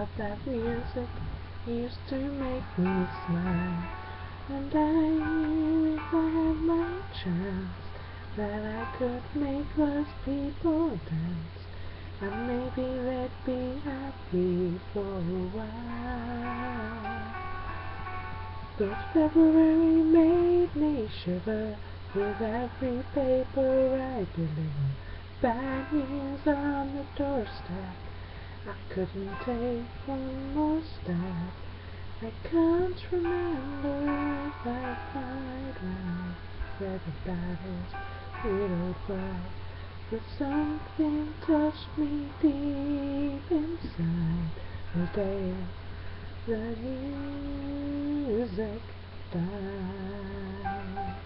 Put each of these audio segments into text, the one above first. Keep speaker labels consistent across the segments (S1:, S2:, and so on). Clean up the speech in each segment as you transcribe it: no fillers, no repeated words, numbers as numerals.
S1: about that music used to make me smile. And I knew if I had my chance that I could make those people dance. And maybe they'd be happy for a while. But February made me shiver with every paper I deliver. Bad news on the doorstep, I couldn't take one more step. I can't remember if I cried loud where the battles widowed bright, but something touched me deep inside the day the music died.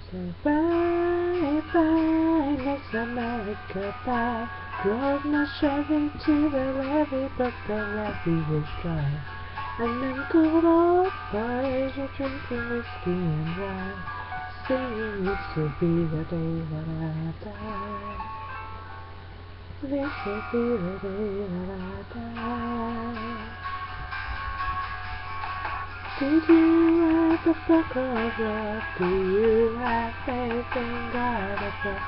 S1: So bye bye Miss America, bye. Drove my Chevy to the levee, but the levee was dry. And then good old boys were drinking whiskey and wine, singing this'll be the day that I die. This'll be the day that I die. Did you write the book of love? Do you have faith in God above?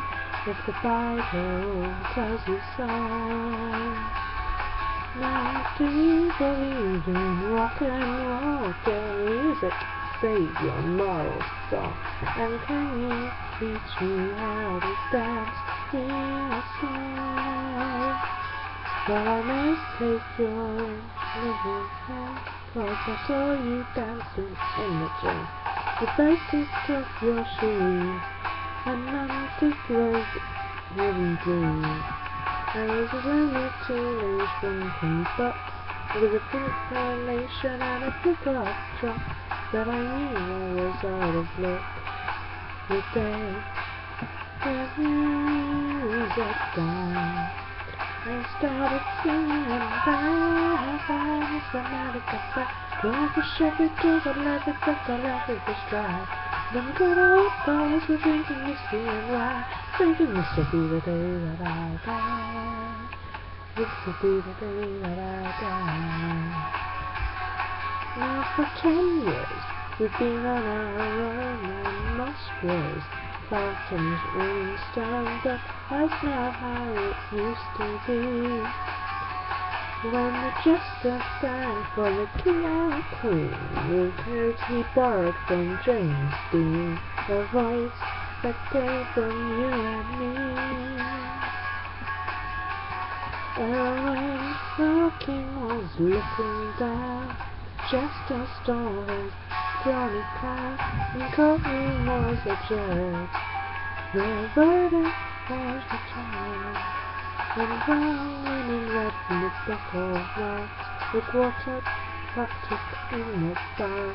S1: If the Bible tells you so, now do you believe in rock and roll? Can music save your moral soul? And can you teach me how to dance real slow? But I must take your living hand, 'cause I saw you dancing in the gym. The basis of your shoes and antique wooden blues. I was a lonely teenage drunken buck with a pink carnation and a big rock truck, but I knew I was out of luck the day the music died. I started singing bye bye Miss America, bye. Drove the Chevy to the levee, but the levee was dry. Them good old boys were drinking whiskey and rye, thinking this'll be the day that I die. This'll be the day that I die. Now for 10 years we've been on our own, and most was Barton's Rolling Stone, but that's not how it used to be. When the jester sang for the king and queen, with notes he borrowed from James Dean, a voice that came from you and me. And when the king was looking down, jester stole his throwing crown, and courtroom was a judge. The verdict was returned, and brown linen read from the book of life, the quartet practiced in the bar,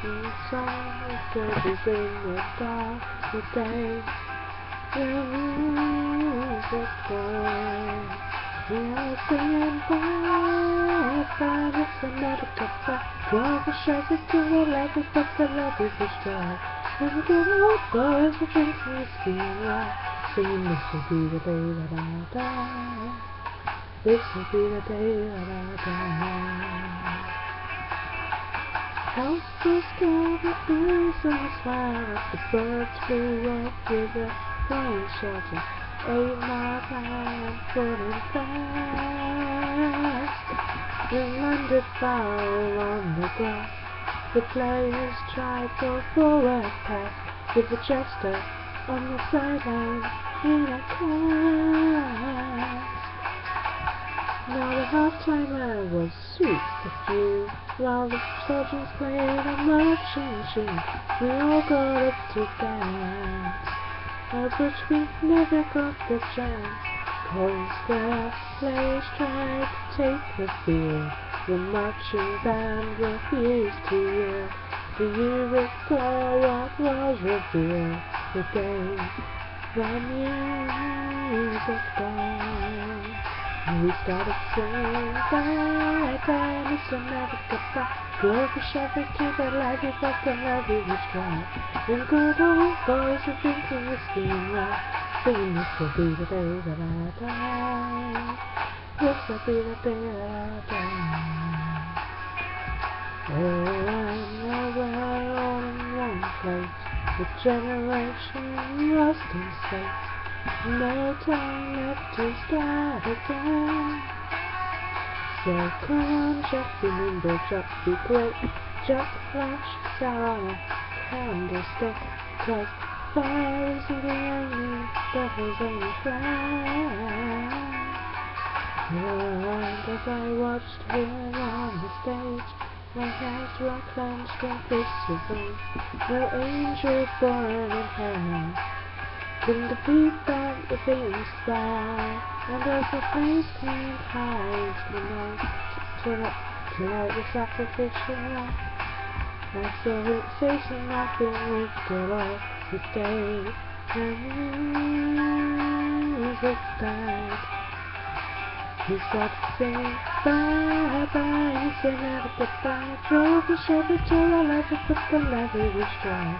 S1: and song of judges in the dark, the day the music died. We are singing bye bye Miss America, bye. Drove a Chevy to the levee, but the levee was dry. And the good old boys were drinking whiskey and rye, singing this'll be the day that I die. This'll be the day that I die. House was gathered, breeze and the smile as the birds flew up with their flying shelter. 8 miles high and floating fast. We landed foul on the grass. The players tried for forward pass, with the jester on the sideline in a cast. Now the half-timer was sweet perfume, while the soldiers played a marching tune. We all got up to dance, but we never got the chance, 'cause the players tried to take the field. The marching band refused to yield. Do you recall what was revealed the day the music died? We started singing bye bye Miss America, bye. Drove the Chevy to the levee, but the levee was dry. Them good old boys were drinking whiskey and rye, Singing this will be the day that I die. This will be the day that I die. And we're all in one place, the generation lost in space. No time left to start again. So come on, Jack, be nimble, Jack, be great. Jack flashes out on a candlestick, 'cause fire isn't the only devil's only flame. And as I watched him on the stage, my hands were clenched in fists of flame. No angel born in hell couldn't defeat that within spell. And as the flames came high into the night, to light the sacrificial lamp, I saw it facing nothing lifted off the day, and music died. He started singing bye bye, he said never goodbye. Drove the Chevy till the levee, but the levee was dry.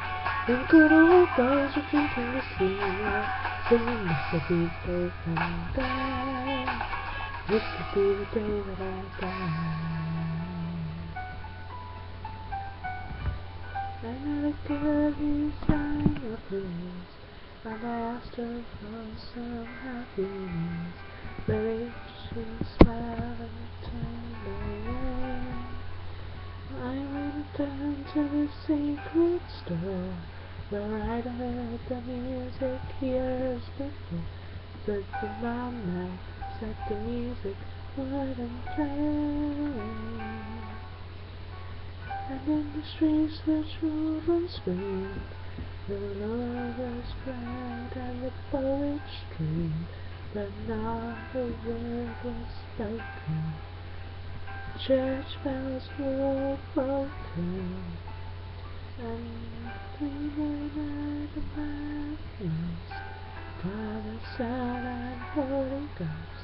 S1: Then good old boys were drinking whiskey and rye, singing this will be the day that I die. This will be the day that I die. I met a girl who sang the blues, and I asked her for some happy news. But she smiled and turned away. I went down to the secret store, where I'd heard the music years before. But the man now said the music wouldn't play. And in the streets the children screamed, the lovers cried, and the poets screamed, but not a word was spoken. Church bells were all broken, and we were the madness. Father, Son, and Holy Ghost,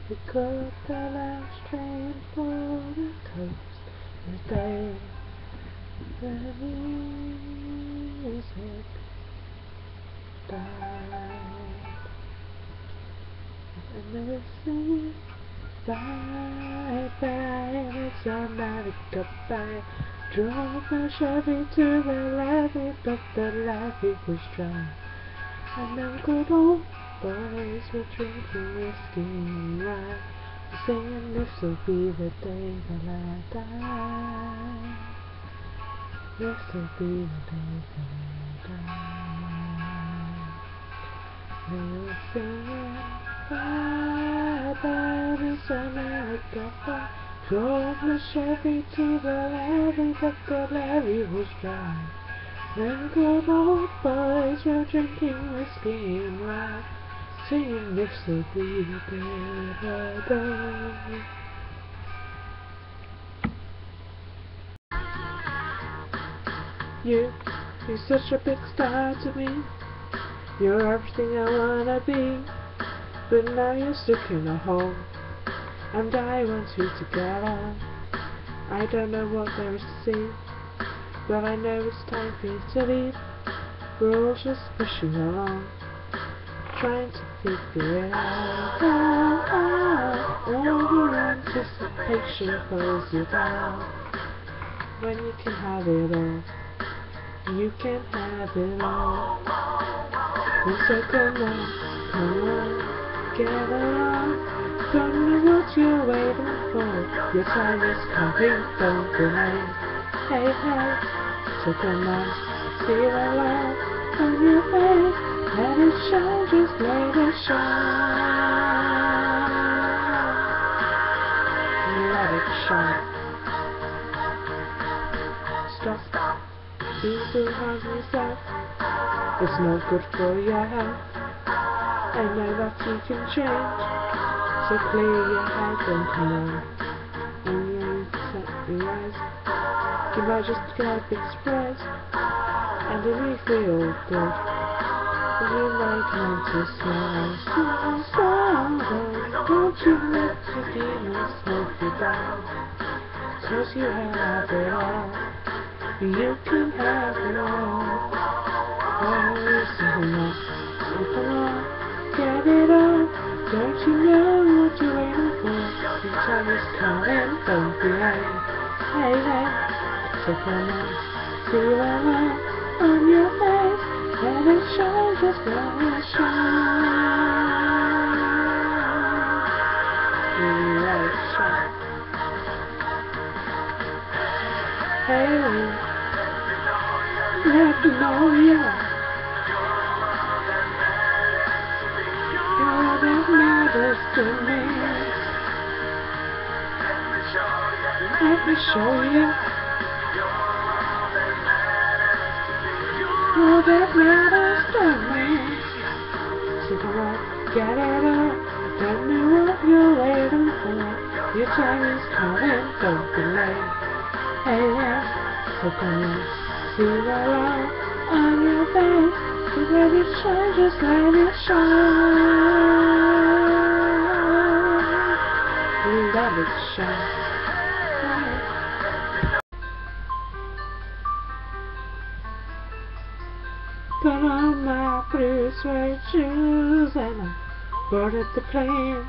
S1: we caught the last train for the coast. The day the music died, and they were singing bye bye, and it's automatic goodbye. Drove my Chevy to the levee, but the levee was dry. And them good old boys were drinking whiskey and rye, singing this'll be the day that I die. This'll be the day that I die. They were singing bye bye, Miss America bye. Drove the Chevy to the levee, but the levee was dry. Them good old boys were drinking whiskey and rye, singing this'll be the day that I die. You're such a big star to me. You're everything I wanna be. But now you're stuck in a hole, and I want you to get out. I don't know what there is to see, but I know it's time for you to leave. We're all just pushing along, trying to figure it out. Over anticipation pulls you down. When you can have it all, you can have it all. And so come on, get on. Don't know what you're waiting for. Your time is coming, don't delay. Hey, hey, so come on, see the light on your face. Let it shine, just let it shine. Let it shine. Stop being too hard on yourself. It's not good for your health. I know that you can change, so clear your head and come on. And you set your eyes. You might just get a big surprise, and it may feel good. But you might want to smile. Don't you let your demons hold you down, 'cause you have it all. You can have it all. Oh, so come on, get it on. Don't you know what you're waiting for? Your time is coming, don't be late. Hey, hey, so come on, see the light on your face. Let it shine, just let it shine. Let it shine. Hey, let me know you're all that matters to me. Let me show you all that matters to me. So come on, get it up. Tell me what you're waiting for. Your time is coming, don't be late. Hey, yeah, so come on, see the light on your face. So let it shine, just let it shine. Let it shine. Put on my blue suede shoes and I boarded the plane.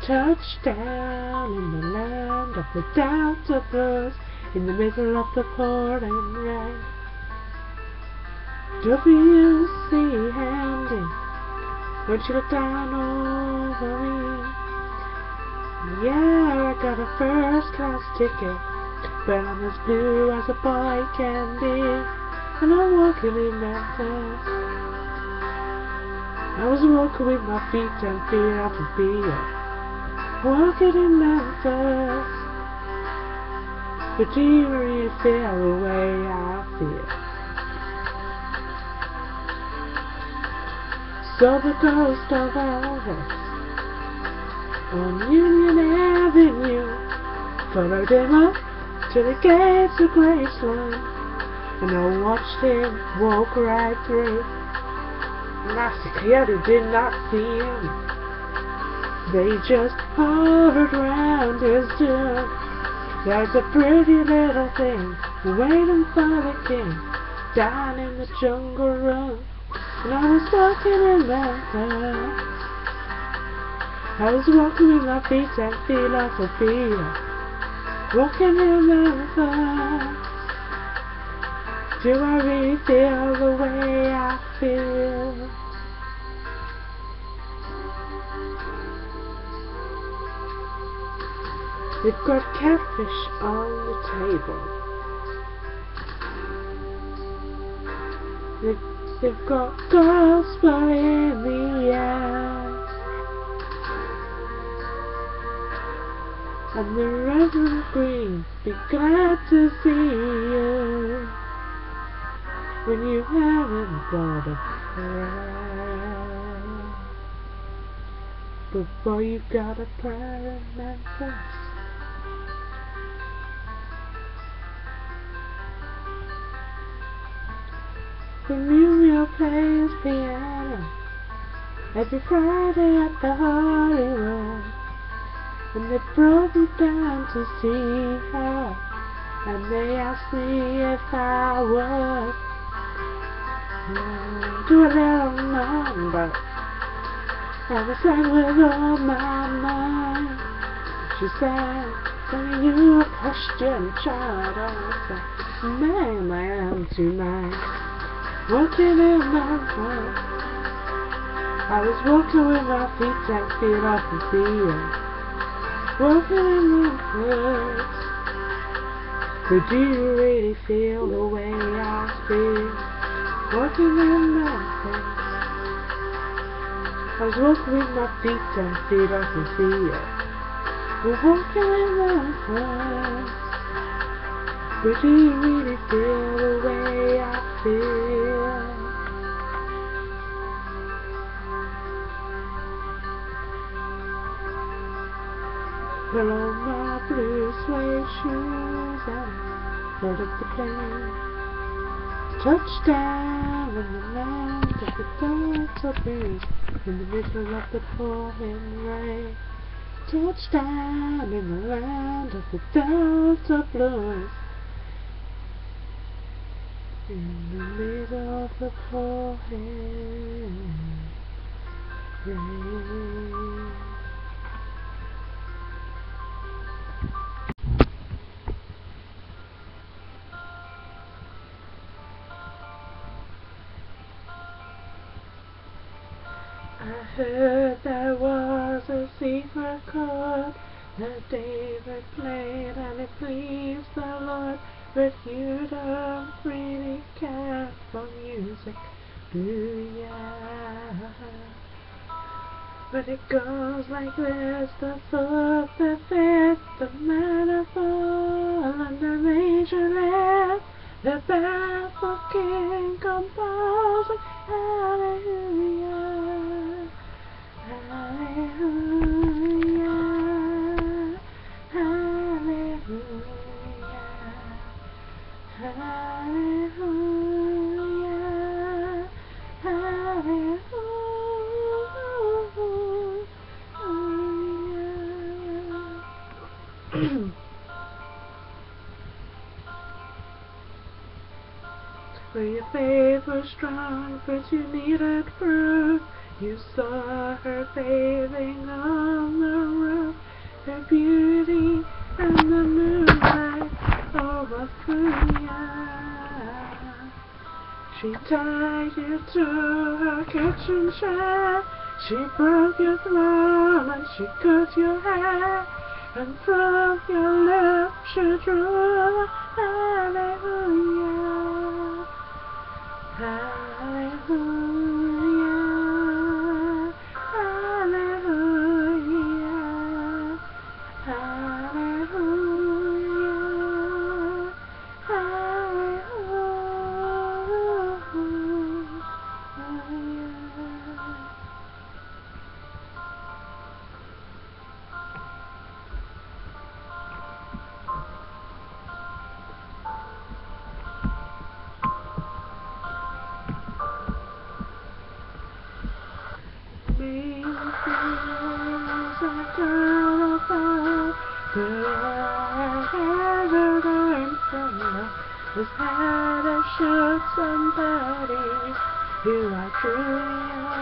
S1: Touchdown in the land of the Delta Blues, in the middle of the pouring rain. W.C. Handy, won't you look down over me? Yeah, I got a first class ticket, but I'm as blue as a boy can be. And I'm walking in Memphis. I was walking with my feet and feet off the beat. Walking in Memphis. But do you really feel the way I feel? So the ghost of Elvis on Union Avenue followed him up to the gates of Graceland. And I watched him walk right through. And I security did not see him. They just hovered round his door. There's a pretty little thing waiting for the king down in the jungle room. And I was walking in Memphis. I was walking with my feet and feel off the beat. Walking in Memphis. Do I really feel the way I feel? They've got catfish on the table. They've got gospel in the air. And the Reverend Green be glad to see you when you haven't got a prayer. But boy, you got a prayer in Memphis. The Muriel plays piano every Friday at the Hollywood. And they brought me down to see her, and they asked me if I would do a little number. And I sang with all my mind. She said, "Singing you a Christian child." I said, "Man, I am tonight." Walking in Memphis. I was walking with my feet and feet off the field. Walking in Memphis. But do you really feel the way I feel? Walking in Memphis. I was walking with my feet and feet off the field. We're walking in Memphis. But do you really feel the way I feel? Put on my blue suede shoes and board up the plane. Touchdown in the land of the Delta Blues, in the middle of the pouring rain. Touchdown in the land of the Delta Blues, in the middle of the pouring I heard there was a secret chord that David played and it pleased the Lord, but you don't really care for music, do ya? But it goes like this: the fourth, the fifth, the manifold, and the major lift, the baffled king composing hallelujah, hallelujah, hallelujah, hallelujah, hallelujah. Where your faith was strong, but you needed proof. You saw her bathing on the roof, her beauty and the moonlight overthrew ya. She tied you to her kitchen chair, she broke your throne and she cut your hair, and from your lips she drew hallelujah, hallelujah, hallelujah, hallelujah, hallelujah. Being feels a girl above, but I ever learned from love is how to shoot somebody who outdrew ya.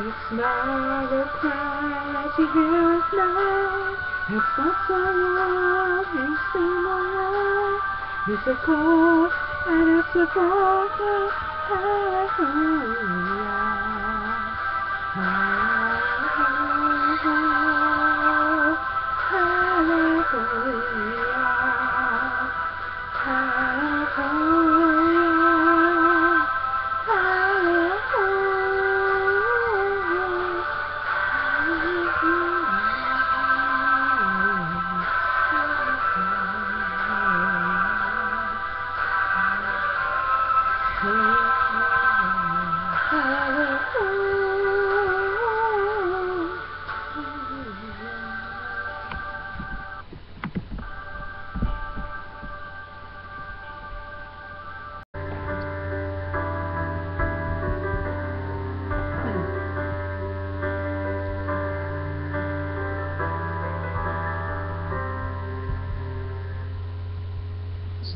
S1: It's not a cry that you hear at night, it's not someone who's seen a light. It's a chord and it's a broken hallelujah, hallelujah, hallelujah,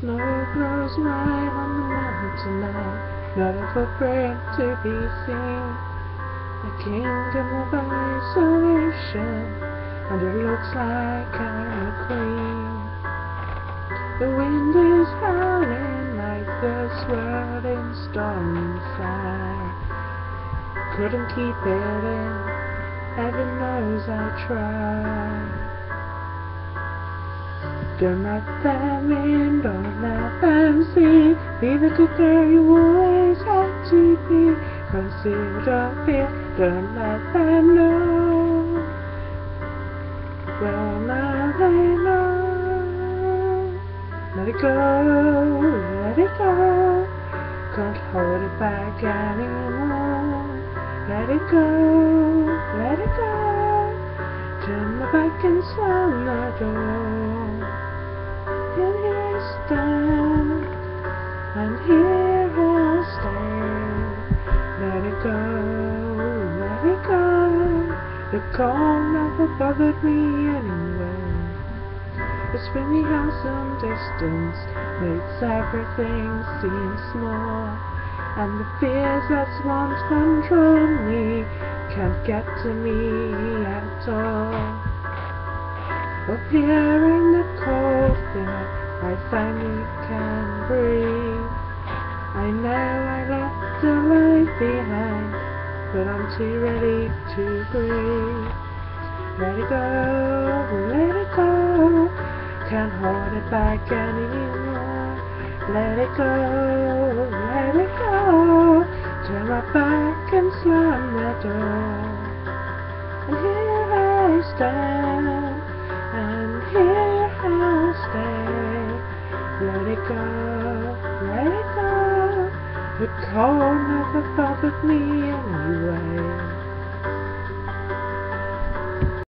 S1: Snow grows right on the mountain tonight, not a footprint to be seen. A kingdom of isolation, and it looks like I'm a queen. The wind is howling like the swirling storm inside. Couldn't keep it in, heaven knows I tried. Don't let them in, don't let them see. Be the good girl you always had to be. Consider fear, don't let them know. Well, now they know. Let it go, let it go. Can't hold it back anymore. Let it go, let it go. Turn my back and slam the door. And here I stand, and here I'll stay. Let it go, let it go. The cold never bothered me anyway. The spinny house in distance makes everything seem small. and the fears that once controlled me can't get to me at all. Up here in the cold air, I finally can breathe. I know I left the life behind, but I'm too ready to breathe. Let it go, can't hold it back anymore. Let it go, turn my back and slam the door. And here I stand, and here I'll stay. Let it go, the cold never bothered me